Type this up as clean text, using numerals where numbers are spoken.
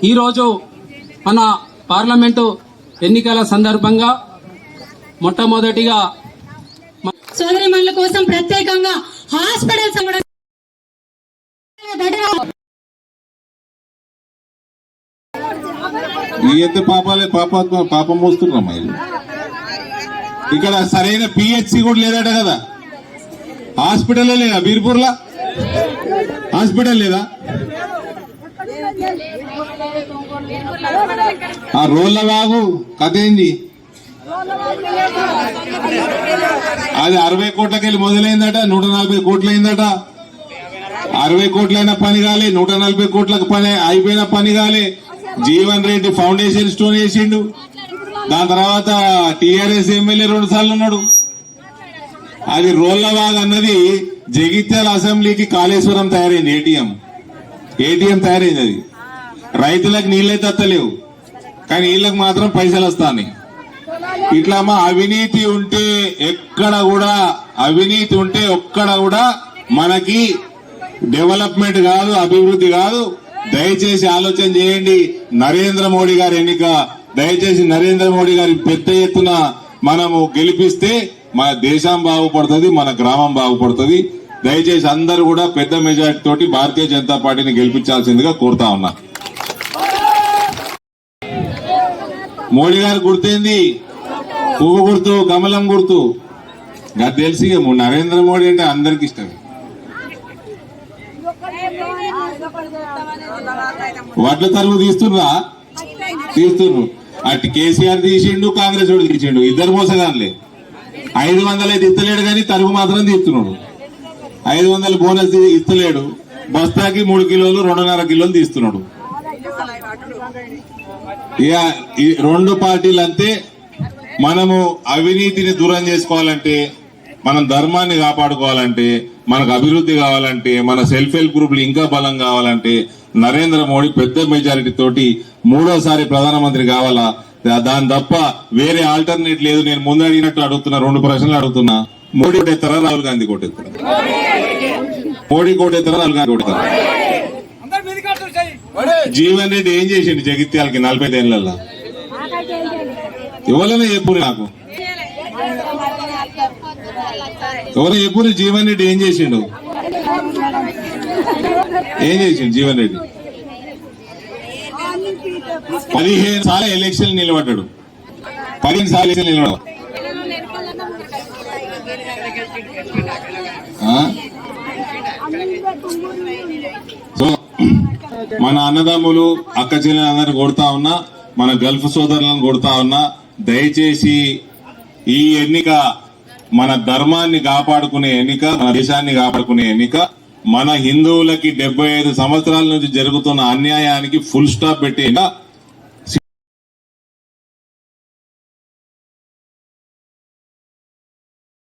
ఈరోజు మన పార్లమెంటు ఎన్నికల సందర్భంగా మొట్టమొదటిగా సోదరిమణుల కోసం ప్రత్యేకంగా హాస్పిటల్స్ పాపం మోస్తున్నామ్మా ఇక్కడ సరైన పిహెచ్సి కూడా లేదట కదా. హాస్పిటల్ లేదా బీర్పూర్లా? హాస్పిటల్ లేదా? ఆ రోళ్ల బాగు కథ ఏంది? అది 60 కోట్లకెళ్ళి మొదలైందట, 140 కోట్లు అయిందట. 60 కోట్లైన పని కాలే, 140 కోట్లకు పని అయిపోయిన పని కాలే. జీవన్ రెడ్డి ఫౌండేషన్ స్టోన్ వేసిండు. దాని తర్వాత టీఆర్ఎస్ ఎమ్మెల్యే 2 సార్లు ఉన్నాడు. అది రోళ్లవాగ్ అన్నది జగిత్యాల అసెంబ్లీకి కాళేశ్వరం తయారైంది. ఏటీఎం తయారైంది. అది రైతులకు నీళ్ళైతే వస్తలేవు, కానీ వీళ్ళకి మాత్రం పైసలు వస్తాయి. ఇట్లా మా అవినీతి ఉంటే ఒక్కడ కూడా మనకి డెవలప్మెంట్ కాదు, అభివృద్ధి కాదు. దయచేసి ఆలోచన చేయండి. నరేంద్ర మోడీ గారి ఎన్నిక, దయచేసి నరేంద్ర మోడీ గారి పెద్ద ఎత్తున మనము గెలిపిస్తే మన దేశం బాగుపడుతుంది, మన గ్రామం బాగుపడుతుంది. దయచేసి అందరూ కూడా పెద్ద మెజారిటీ తోటి భారతీయ జనతా పార్టీని గెలిపించాల్సిందిగా కోరుతా ఉన్నా. మోడీ గారు గుర్తేంది? పువ్వు గుర్తు, కమలం గుర్తు. నాకు తెలిసి నరేంద్ర మోడీ అంటే అందరికి ఇష్టం. వడ్ల తరుగు తీస్తుర్రు. అటు కేసీఆర్ తీసిండు, కాంగ్రెస్ వాడు తీసిండు. ఇద్దరు మోసగానులే. 500 అయితే ఇస్తలేడు, కానీ తరుగు మాత్రం తీస్తున్నాడు. 500 బోనస్ ఇస్తలేడు. బస్తాకి 3 కిలోలు 2.5 కిలోలు తీస్తున్నాడు. ఇక ఈ 2 పార్టీలు అంతే. మనము అవినీతిని దూరం చేసుకోవాలంటే, మనం ధర్మాన్ని కాపాడుకోవాలంటే, మనకు అభివృద్ధి కావాలంటే, మన సెల్ఫ్ హెల్ప్ గ్రూపులు ఇంకా బలం కావాలంటే నరేంద్ర మోడీ పెద్ద మెజారిటీ తోటి 3వ ప్రధానమంత్రి కావాలా. దాని తప్ప వేరే ఆల్టర్నేట్ లేదు. నేను ముందు అడిగినట్టు అడుగుతున్నా, 2 ప్రశ్నలు అడుగుతున్నా. మోడీ కొట్టేస్తారా, రాహుల్ గాంధీ కొట్టేస్తారా? మోడీ కొట్టేస్తారా, రాహుల్ గాంధీ కొట్టేస్తారా? జీవన్ రెడ్డి ఏం చేసిండు జగిత్యాలకి 45 ఏళ్లలో? ఎవరైనా చెప్పురు నాకు, ఎవరైనా చెప్పురు. జీవన్ రెడ్డి ఏం చేసిండు? జీవన్ రెడ్డి 15 సార్లు ఎలక్షన్ నిలబడ్డాడు. 15 సార్లు ఎలక్షన్ నిలబడ్డాడు. సో మన అన్నదమ్ములు, అక్క చెల్లెలందరినీ కొడతా ఉన్నా, మన గల్ఫ్ సోదరులను కొడతా ఉన్నా. దయచేసి ఈ ఎన్నిక మన ధర్మాన్ని కాపాడుకునే ఎన్నిక, మన దేశాన్ని కాపాడుకునే ఎన్నిక. మన హిందువులకి 75 సంవత్సరాల నుంచి జరుగుతున్న అన్యాయానికి ఫుల్ స్టాప్ పెట్టే